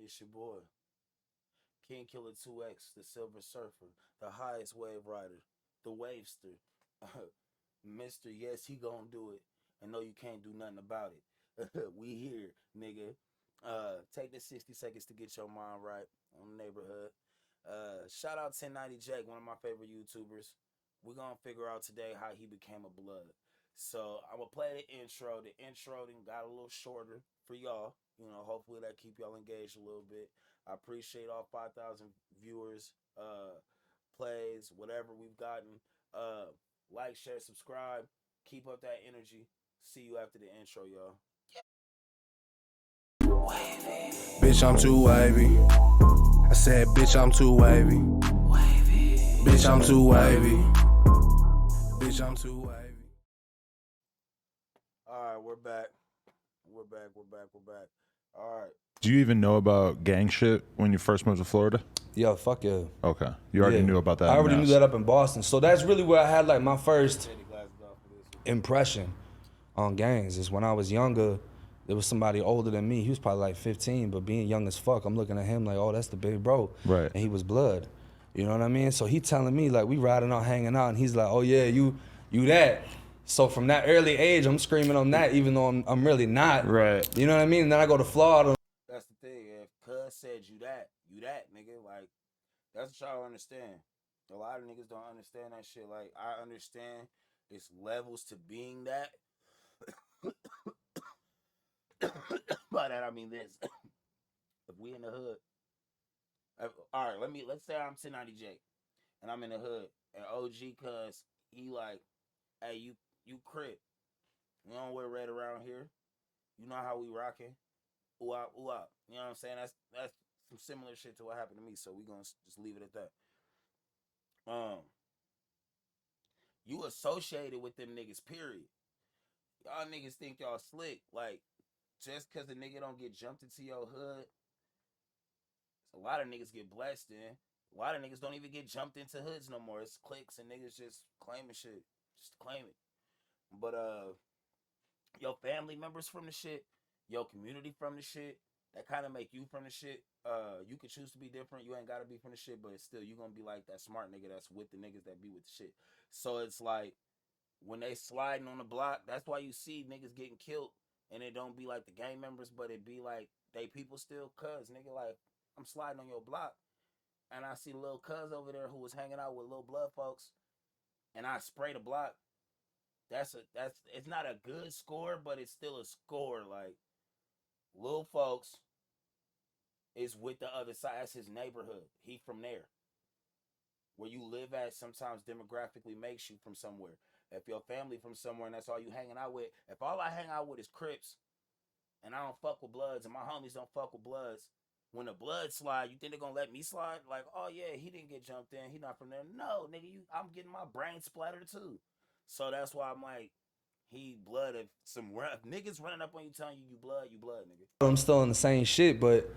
It's your boy, King Killer 2X, the Silver Surfer, the highest wave rider, the Wavester, Mr. Yes, he gonna do it. And no, you can't do nothing about it. We here, nigga. Take the 60 seconds to get your mind right on the neighborhood. Shout out 1090 Jack, one of my favorite YouTubers. We're gonna figure out today how he became a blood. So I'm gonna play the intro. The intro then got a little shorter for y'all. Hopefully that keep y'all engaged a little bit. I appreciate all 5,000 viewers, plays, whatever we've gotten. Like, share, subscribe. Keep up that energy. See you after the intro, y'all. Wavy. Bitch, I'm too wavy. I said, bitch, I'm too wavy. Wavy. Bitch, I'm too wavy. Bitch, I'm too wavy. All right, we're back. We're back. All right. Do you even know about gang shit when you first moved to Florida? Yeah, fuck yeah. Okay. You already knew about that. I already knew that up in Boston. So that's really where I had like my first impression on gangs is when I was younger. There was somebody older than me. He was probably like 15, but being young as fuck, I'm looking at him like, oh, that's the big bro. Right. And he was blood. You know what I mean? So he telling me like we riding out, hanging out, and he's like, oh yeah, you that. So from that early age, I'm screaming on that, even though I'm really not. Right. You know what I mean? And then I go to Florida. That's the thing. If cuz said you that, nigga. Like, that's what y'all understand. A lot of niggas don't understand that shit. Like, I understand it's levels to being that. By that I mean this. If we in the hood, all right, let's say I'm 1090 Jake and I'm in the hood and OG cuz he like, hey, you crip. You don't wear red around here. You know how we rocking. Ooh up, ooh up. You know what I'm saying? That's some similar shit to what happened to me. So we gonna just leave it at that. You associated with them niggas, period. Y'all niggas think y'all slick. Like, just cause a nigga don't get jumped into your hood, a lot of niggas get blessed in. A lot of niggas don't even get jumped into hoods no more. It's cliques and niggas just claiming shit. Just claim it. But your family members from the shit, your community from the shit, that kind of make you from the shit. You could choose to be different. You ain't gotta be from the shit, but still you gonna be like that smart nigga that's with the niggas that be with the shit. So it's like when they sliding on the block, that's why you see niggas getting killed, and it don't be like the gang members, but it be like they people still cuz nigga. Like, I'm sliding on your block, and I see little cuz over there who was hanging out with little blood folks, and I spray the block. That's it's not a good score, but it's still a score. Like, little folks is with the other side. That's his neighborhood. He from there. Where you live at sometimes demographically makes you from somewhere. If your family from somewhere and that's all you hanging out with, if all I hang out with is Crips and I don't fuck with Bloods and my homies don't fuck with Bloods, when the Bloods slide, you think they're gonna let me slide? Like, oh yeah, he didn't get jumped in, he not from there. No, nigga, I'm getting my brain splattered too. So that's why I'm like, he blood. If some rough niggas running up on you telling you blood, nigga. I'm still in the same shit, but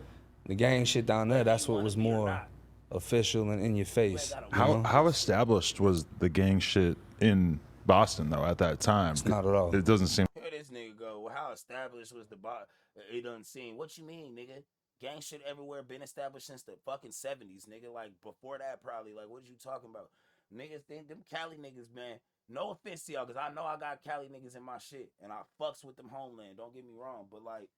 the gang shit down there, that's what was more official and in your face. How established was the gang shit in Boston though at that time? It's not at all. It doesn't seem. Here this nigga go. Well, how established was the bot? It doesn't seem. What you mean, nigga? Gang shit everywhere been established since the fucking 70s, nigga. Like, before that, probably. Like, what you talking about? Niggas think them Cali niggas, man. No offense to y'all, because I know I got Cali niggas in my shit, and I fucks with them homeland. Don't get me wrong, but like,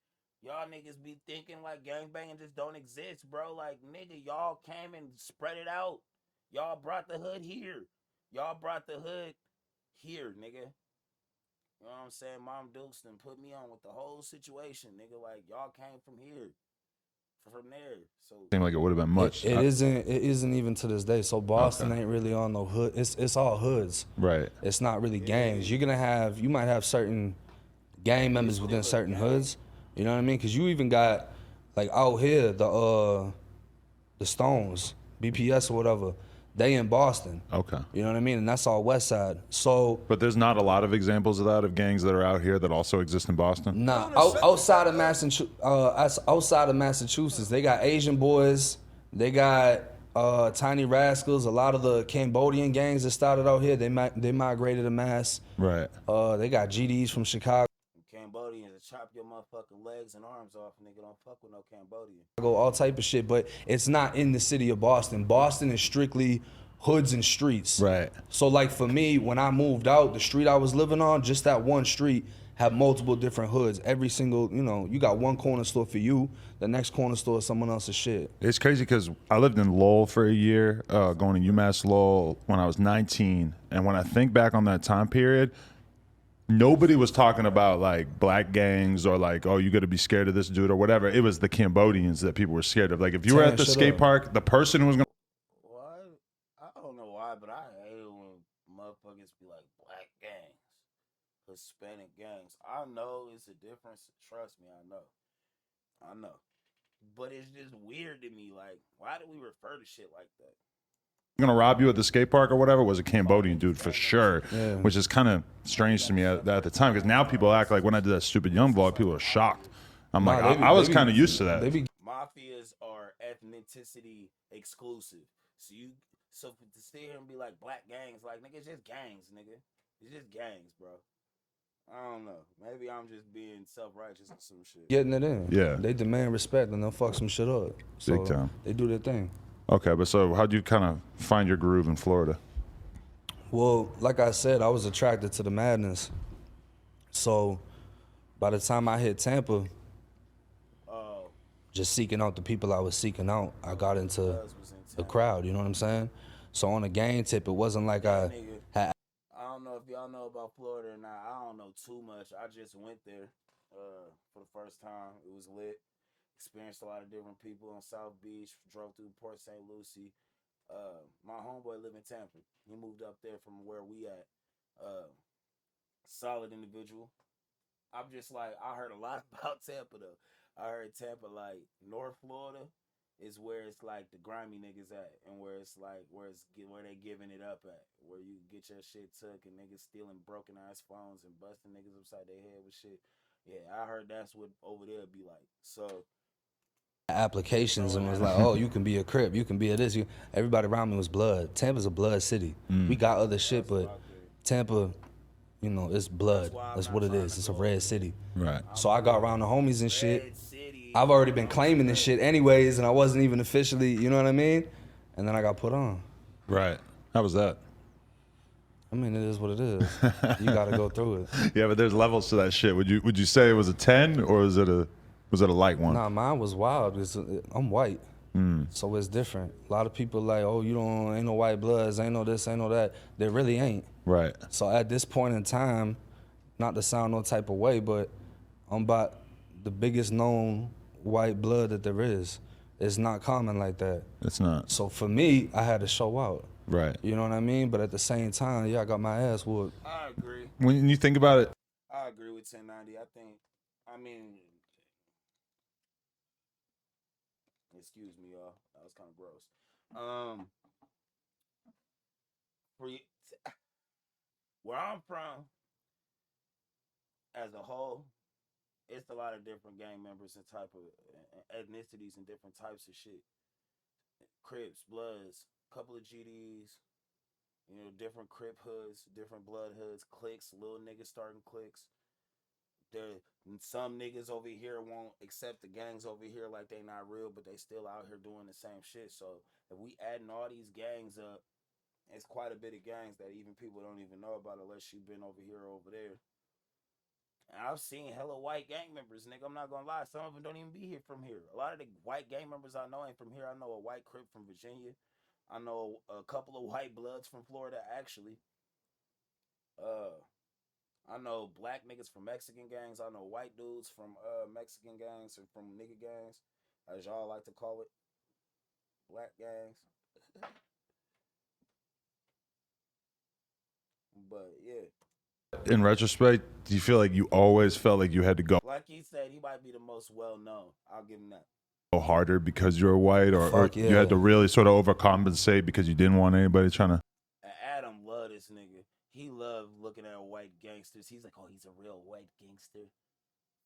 y'all niggas be thinking like gangbanging just don't exist, bro. Like, nigga, y'all came and spread it out. Y'all brought the hood here. Y'all brought the hood here, nigga. You know what I'm saying? Mom Dukes done put me on with the whole situation, nigga. Like, y'all came from here, from there. So Seemed like it would have been much. It isn't even to this day. So Boston ain't really on no hood. It's all hoods. Right. It's not really gangs. You might have certain gang members within certain hoods. You know what I mean? Because you even got like out here the Stones, BPS or whatever. They in Boston. Okay. You know what I mean? And that's all West Side. So, but there's not a lot of examples of that, of gangs that are out here that also exist in Boston. Nah, outside of Massachusetts, they got Asian boys. They got Tiny Rascals. A lot of the Cambodian gangs that started out here, they migrated to Mass. Right. They got GDs from Chicago. Cambodians are chop your motherfucking legs and arms off, nigga. Don't fuck with no Cambodian. Go all type of shit, but it's not in the city of Boston. Boston is strictly hoods and streets. Right. So like for me, when I moved out, the street I was living on, just that one street had multiple different hoods. Every single, you know, you got one corner store for you, the next corner store is someone else's shit. It's crazy because I lived in Lowell for a year, going to UMass Lowell when I was 19. And when I think back on that time period, nobody was talking about like black gangs or like, oh, you got to be scared of this dude or whatever. It was the Cambodians that people were scared of. Like if you were at the skate park, the person who was going to. Well, I don't know why, but I hate it when motherfuckers be like black gangs, Hispanic gangs. I know it's a difference. Trust me, I know. But it's just weird to me. Like, why do we refer to shit like that? Gonna rob you at the skate park or whatever was a Cambodian dude for sure, which is kind of strange to me at the time because now people act like when I did that stupid Young vlog, people are shocked. I'm like, I was kind of used to that. Mafias are ethnicity exclusive, so to sit here and be like black gangs, like nigga, it's just gangs, nigga. It's just gangs, bro. I don't know. Maybe I'm just being self-righteous or some shit. Getting it in. Yeah. They demand respect and they'll fuck some shit up. So Big time. They do their thing. Okay, but so how'd you kind of find your groove in Florida? Well, like I said, I was attracted to the madness. So by the time I hit Tampa, just seeking out the people I was seeking out, I got into the crowd, you know what I'm saying? So on a game tip, it wasn't like I had. I don't know if y'all know about Florida or not. I don't know too much. I just went there for the first time. It was lit. Experienced a lot of different people on South Beach. Drove through Port St. Lucie. My homeboy lived in Tampa. He moved up there from where we at. Solid individual. I'm just like, I heard a lot about Tampa though. I heard Tampa, like North Florida is where it's like the grimy niggas at, and where it's like where they giving it up at, where you get your shit took and niggas stealing broken ass phones and busting niggas upside their head with shit. Yeah, I heard that's what over there be like. So applications and was like, oh, you can be a Crip, you can be a this. Everybody around me was blood. Tampa's a blood city. We got other shit, but Tampa, you know, it's blood. That's what it is. It's a red city. Right. So I got around the homies and shit. I've already been claiming this shit anyways, and I wasn't even officially, you know what I mean? And then I got put on. Right. How was that? I mean, it is what it is. You got to go through it. Yeah, but there's levels to that shit. Would you say it was a 10 or was it a light one? Nah, mine was wild because I'm white. So it's different. A lot of people like, oh, ain't no white bloods, ain't no this, ain't no that. There really ain't. Right. So at this point in time, not to sound no type of way, but I'm about the biggest known white blood that there is. It's not common like that. It's not. So for me, I had to show out. Right. You know what I mean? But at the same time, yeah, I got my ass whooped. I agree. When you think about it, I agree with 1090. Excuse me, y'all. That was kind of gross. Where I'm from, as a whole, it's a lot of different gang members and type of ethnicities and different types of shit. Crips, Bloods, couple of GDs, different Crip hoods, different Blood hoods, cliques, little niggas starting cliques. Some niggas over here won't accept the gangs over here like they not real, but they still out here doing the same shit. So if we adding all these gangs up, it's quite a bit of gangs that even people don't even know about unless you've been over here or over there. And I've seen hella white gang members, nigga. I'm not gonna lie. Some of them don't even be here from here. A lot of the white gang members I know ain't from here. I know a white Crip from Virginia. I know a couple of white Bloods from Florida, actually. I know black niggas from Mexican gangs. I know white dudes from Mexican gangs and from nigga gangs, as y'all like to call it. Black gangs. But yeah. in retrospect, do you feel like you always felt like you had to go Like he said, he might be the most well known. I'll give him that. harder because you're white, or Yeah. you had to really sort of overcompensate because you didn't want anybody trying to? And Adam loved this nigga. He loved looking at white gangsters. He's like, oh, he's a real white gangster.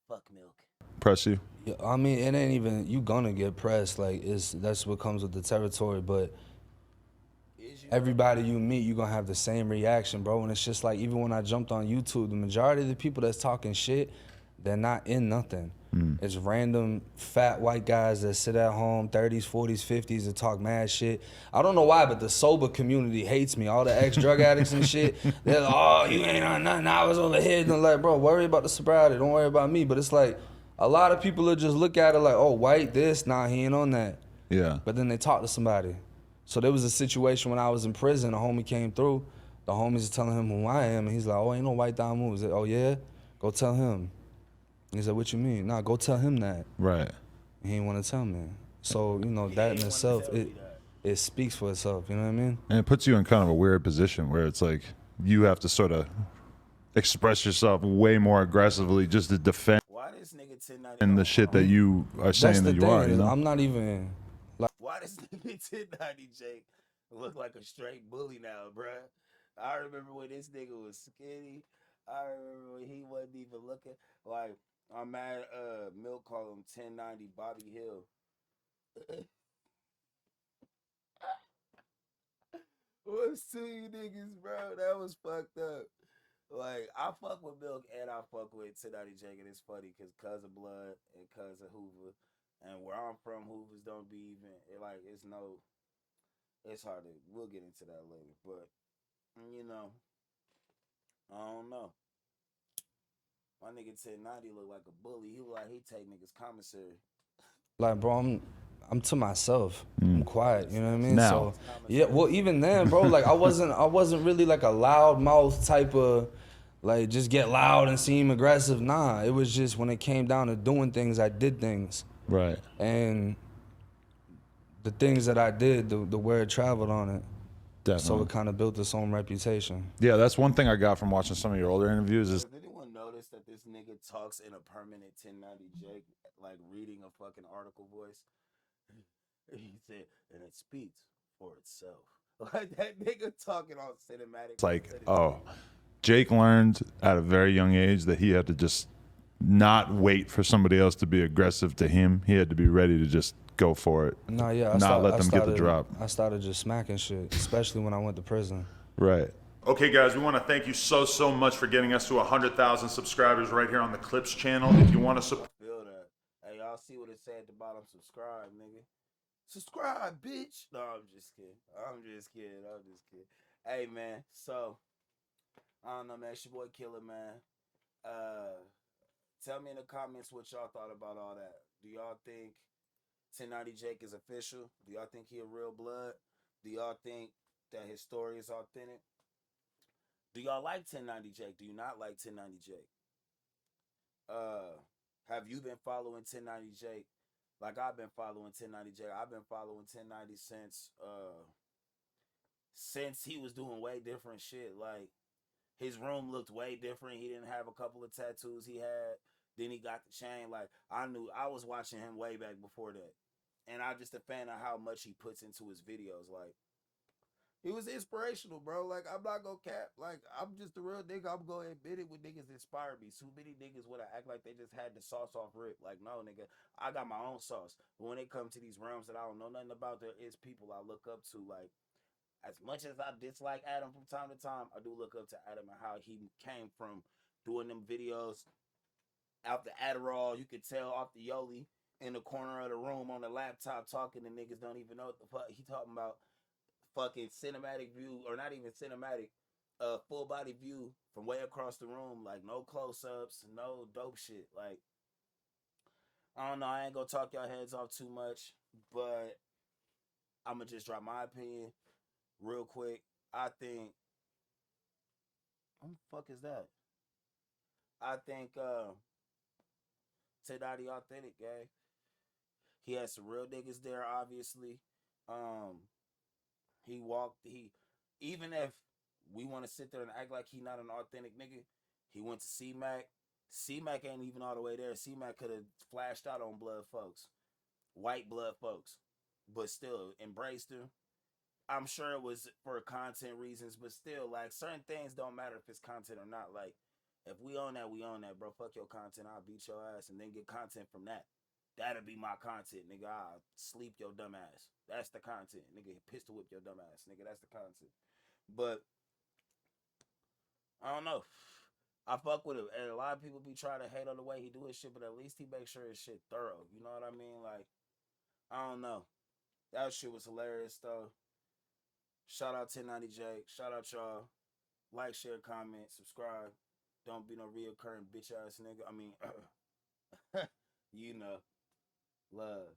Fuck milk. Press you? Yeah, I mean, it ain't even, you gonna get pressed. Like, that's what comes with the territory. But everybody you meet, you gonna have the same reaction, bro. And it's just like, even when I jumped on YouTube, the majority of the people that's talking shit, they're not in nothing. It's random fat white guys that sit at home, 30s, 40s, 50s, and talk mad shit. I don't know why, but the sober community hates me. All the ex-drug addicts and shit, they're like, oh, you ain't on nothing. I was over here. And I'm like, bro, worry about the sobriety. Don't worry about me. But it's like, a lot of people will just look at it like, oh, white this, nah, he ain't on that. Yeah. But then they talk to somebody. So there was a situation when I was in prison, a homie came through. The homies is telling him who I am, and he's like, oh, ain't no white down moves. Oh, yeah? Go tell him. He said, what you mean? Nah, go tell him that. Right. He ain't want to tell me. So, you know, that in itself, it speaks for itself, you know what I mean? And it puts you in kind of a weird position where it's like you have to sort of express yourself way more aggressively just to defend Why this nigga 1090 the shit that you are saying that you are, you know? I'm not even... Why does nigga 1090 Jake look like a straight bully now, bruh? I remember when this nigga was skinny. I remember when he wasn't even looking. Like, I'm mad Milk called him 1090 Bobby Hill. What's to you niggas, bro? That was fucked up. Like, I fuck with Milk and I fuck with 1090 Jake, and it's funny because cousin Blood and cousin Hoover, and where I'm from, Hoovers don't be even, it's hard to, we'll get into that later, but, you know, I don't know. My nigga 1090 look like a bully. He look like he take niggas commissary. Like, bro, I'm to myself. I'm quiet, you know what I mean? Now. So, yeah, well, even then, bro, like, I wasn't really like a loud mouth type of, like, just get loud and seem aggressive. Nah, it was just when it came down to doing things, I did things. Right. And the things that I did, the word traveled on it. Definitely. So it kind of built its own reputation. Yeah, that's one thing I got from watching some of your older interviews is Did anyone notice that this nigga talks in a permanent 1090 Jake, like reading a fucking article voice? He said, and it speaks for itself. Like that nigga talking all cinematic. it's like, oh, Jake learned at a very young age that he had to just not wait for somebody else to be aggressive to him. He had to be ready to just go for it. No, yeah, Let them get the drop. I started just smacking shit, especially when I went to prison. Right. Okay, guys, we want to thank you so much for getting us to 100,000 subscribers right here on the Clips channel. If you want to support, Feel that. Hey, y'all see what it said at the bottom? Subscribe, nigga. Subscribe, bitch. No, I'm just kidding. Hey, man. So, I don't know, man. It's your boy Killer, man. Tell me in the comments what y'all thought about all that. Do y'all think 1090 Jake is official? Do y'all think he a real blood? Do y'all think that his story is authentic? Do y'all like 1090 Jake? Do you not like 1090 Jake? Have you been following 1090 Jake? Like I've been following 1090 Jake. I've been following 1090 since he was doing way different shit. Like his room looked way different. He didn't have a couple of tattoos he had. Then he got the chain. Like I was watching him way back before that. And I'm just a fan of how much he puts into his videos. Like he was inspirational, bro. Like, I'm not gonna cap. Like, I'm just a real nigga. I'm gonna admit it when niggas inspire me. Too many niggas would act like they just had the sauce off rip. Like, no, nigga, I got my own sauce. But when it comes to these realms that I don't know nothing about, there is people I look up to. Like, as much as I dislike Adam from time to time, I do look up to Adam and how he came from doing them videos out the Adderall. You could tell off the Yoli in the corner of the room on the laptop talking to niggas don't even know what the fuck he talking about. Fucking cinematic view, or not even cinematic, full body view from way across the room, like no close-ups, no dope shit. Like, I don't know, I ain't gonna talk y'all heads off too much, but I'm gonna just drop my opinion real quick. I think, what the fuck is that? I think 1090 authentic, gang. He had some real niggas there, obviously. Even if we want to sit there and act like he not an authentic nigga, he went to C-Mac. C-Mac ain't even all the way there. C-Mac could have flashed out on blood folks, white blood folks, but still embraced him. I'm sure it was for content reasons, but still, like, certain things don't matter if it's content or not. Like, if we own that, we own that, bro. Fuck your content. I'll beat your ass and then get content from that. That'll be my content, nigga. I'll sleep your dumb ass. That's the content, nigga. Pistol whip your dumb ass, nigga. That's the content. But I don't know. I fuck with him, and a lot of people be trying to hate on the way he do his shit, but at least he makes sure his shit thorough. You know what I mean? Like, I don't know. That shit was hilarious though. Shout out 1090 Jake. Shout out y'all. Like, share, comment, subscribe. Don't be no reoccurring bitch ass nigga. I mean, you know, love.